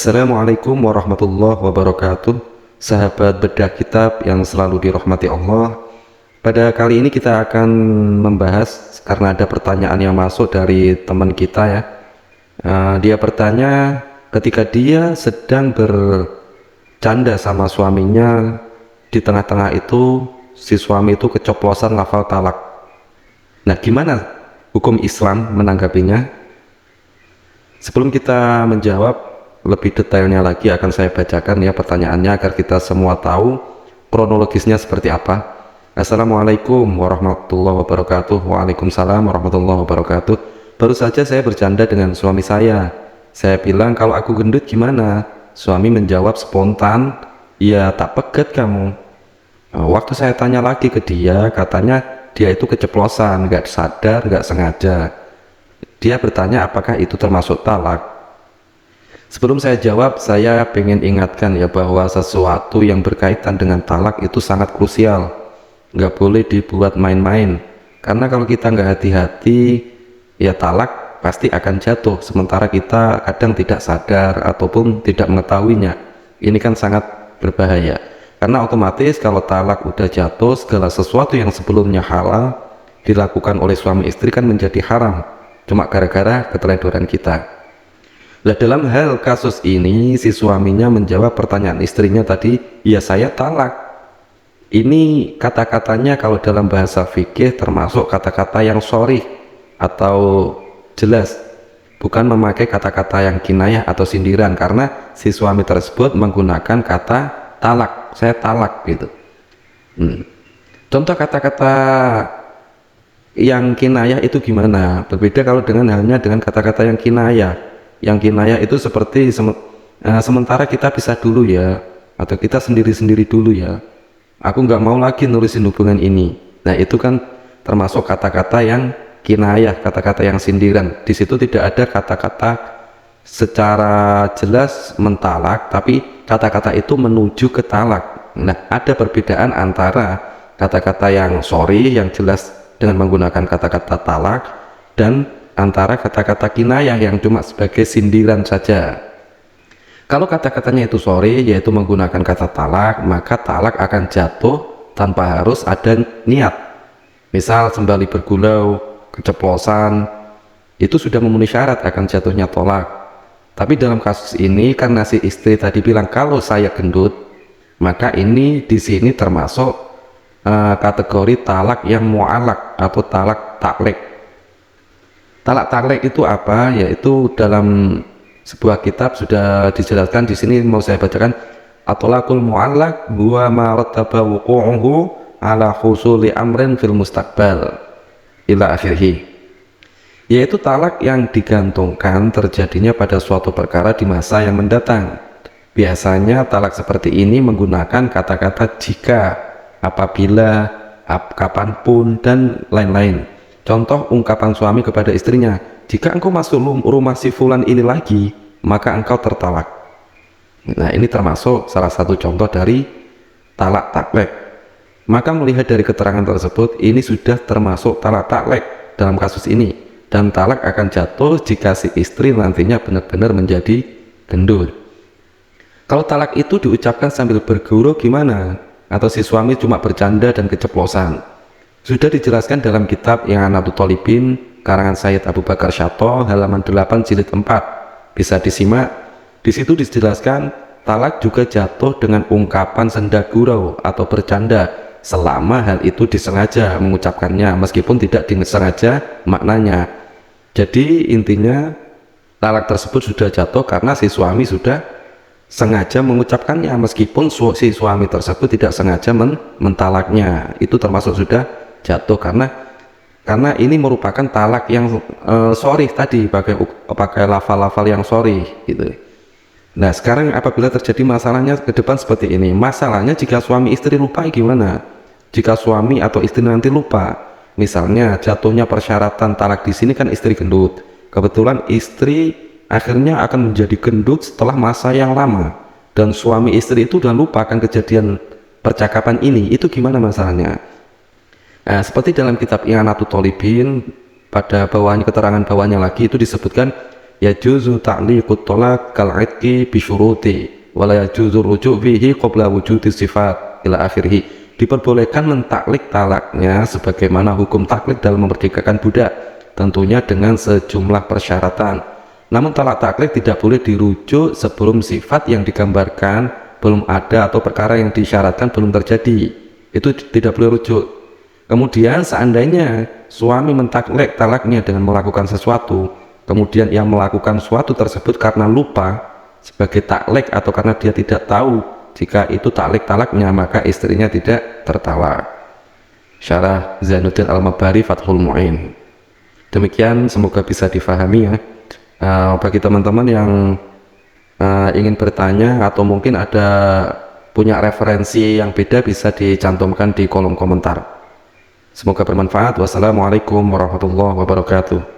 Assalamualaikum warahmatullahi wabarakatuh. Sahabat bedah kitab yang selalu dirahmati Allah. Pada kali ini kita akan membahas karena ada pertanyaan yang masuk dari teman kita ya. Dia bertanya ketika dia sedang bercanda sama suaminya, di tengah-tengah itu si suami itu keceplosan lafal talak. Nah, gimana hukum Islam menanggapinya? Sebelum kita menjawab lebih detailnya lagi, akan saya bacakan ya pertanyaannya agar kita semua tahu kronologisnya seperti apa. Assalamualaikum warahmatullahi wabarakatuh. Waalaikumsalam warahmatullahi wabarakatuh. Baru saja saya bercanda dengan suami saya. Saya bilang, kalau aku gendut gimana? Suami menjawab spontan, ya tak pegat kamu. Waktu saya tanya lagi ke dia, katanya dia itu keceplosan, nggak sadar, nggak sengaja. Dia bertanya apakah itu termasuk talak. Sebelum saya jawab, saya pengen ingatkan ya bahwa sesuatu yang berkaitan dengan talak itu sangat krusial, nggak boleh dibuat main-main, karena kalau kita nggak hati-hati ya talak pasti akan jatuh, sementara kita kadang tidak sadar ataupun tidak mengetahuinya. Ini kan sangat berbahaya, karena otomatis kalau talak udah jatuh, segala sesuatu yang sebelumnya halal dilakukan oleh suami istri kan menjadi haram, cuma gara-gara keteledoran kita. Nah, dalam hal kasus ini si suaminya menjawab pertanyaan istrinya tadi, ya saya talak. Ini kata-katanya kalau dalam bahasa fikih termasuk kata-kata yang sharih atau jelas, bukan memakai kata-kata yang kinayah atau sindiran, karena si suami tersebut menggunakan kata talak, saya talak gitu. Contoh kata-kata yang kinayah itu gimana? Berbeda kalau dengan halnya dengan kata-kata yang kinayah. Yang kinayah itu seperti sementara kita pisah dulu ya, atau kita sendiri-sendiri dulu ya, aku nggak mau lagi nulisin hubungan ini. Nah, itu kan termasuk kata-kata yang kinayah, kata-kata yang sindiran. Di situ tidak ada kata-kata secara jelas mentalak, tapi kata-kata itu menuju ke talak. Nah, ada perbedaan antara kata-kata yang sorry, yang jelas dengan menggunakan kata-kata talak, dan antara kata-kata kinayah yang cuma sebagai sindiran saja. Kalau kata-katanya itu sorry, yaitu menggunakan kata talak, maka talak akan jatuh tanpa harus ada niat. Misal sembali bergurau, keceplosan, itu sudah memenuhi syarat akan jatuhnya tolak. Tapi dalam kasus ini karena si istri tadi bilang kalau saya gendut, maka ini di sini termasuk kategori talak yang mu'alak atau talak taklek. Talak taklek itu apa? Yaitu dalam sebuah kitab sudah dijelaskan, di sini mau saya bacakan. At-talaqul mu'allaq huwa ma rattaba wuqu'uhu ala husuli amrin fil mustaqbal ila akhirih. Yaitu talak yang digantungkan terjadinya pada suatu perkara di masa yang mendatang. Biasanya talak seperti ini menggunakan kata-kata jika, apabila, kapanpun, dan lain-lain. Contoh ungkapan suami kepada istrinya, jika engkau masuk rumah si fulan ini lagi, maka engkau tertalak. Nah, ini termasuk salah satu contoh dari talak taklek. Maka melihat dari keterangan tersebut, ini sudah termasuk talak taklek dalam kasus ini, dan talak akan jatuh jika si istri nantinya benar-benar menjadi gendut. Kalau talak itu diucapkan sambil bergurau gimana? Atau si suami cuma bercanda dan keceplosan? Sudah dijelaskan dalam kitab I'anatul Thalibin karangan Sayyid Abu Bakar Syato halaman 8 jilid 4. Bisa disimak. Di situ dijelaskan talak juga jatuh dengan ungkapan senda gurau atau bercanda selama hal itu disengaja mengucapkannya meskipun tidak disengaja maknanya. Jadi intinya talak tersebut sudah jatuh karena si suami sudah sengaja mengucapkannya meskipun si suami tersebut tidak sengaja mentalaknya. Itu termasuk sudah jatuh karena ini merupakan talak yang sorry tadi, pakai lafal-lafal yang sorry gitu. Nah, sekarang apabila terjadi masalahnya ke depan seperti ini, masalahnya jika suami istri lupa gimana? Jika suami atau istri nanti lupa, misalnya jatuhnya persyaratan talak di sini kan istri gendut, kebetulan istri akhirnya akan menjadi gendut setelah masa yang lama, dan suami istri itu udah lupa akan kejadian percakapan ini, itu gimana masalahnya? Nah, seperti dalam kitab I'anatul Thalibin pada bawahnya, keterangan bawahnya lagi itu disebutkan yajuzu ta'liqut talaq kal 'idqi bi syuruti wa la yajuzu ruju' fihi qabla wujudi sifat ila akhirih. Diperbolehkan mentaklik talaknya sebagaimana hukum taklik dalam memerdekakan budak, tentunya dengan sejumlah persyaratan. Namun talak taklik tidak boleh dirujuk sebelum sifat yang digambarkan belum ada atau perkara yang disyaratkan belum terjadi. Itu tidak boleh rujuk. Kemudian seandainya suami mentaklek talaknya dengan melakukan sesuatu, kemudian yang melakukan sesuatu tersebut karena lupa sebagai taklek atau karena dia tidak tahu jika itu taklek talaknya, maka istrinya tidak tertalak. Syarah Zainuddin Al-Mabari Fathul Mu'in. Demikian, semoga bisa difahami ya. Bagi teman-teman yang ingin bertanya atau mungkin ada punya referensi yang beda, bisa dicantumkan di kolom komentar. Semoga bermanfaat. Wassalamualaikum warahmatullahi wabarakatuh.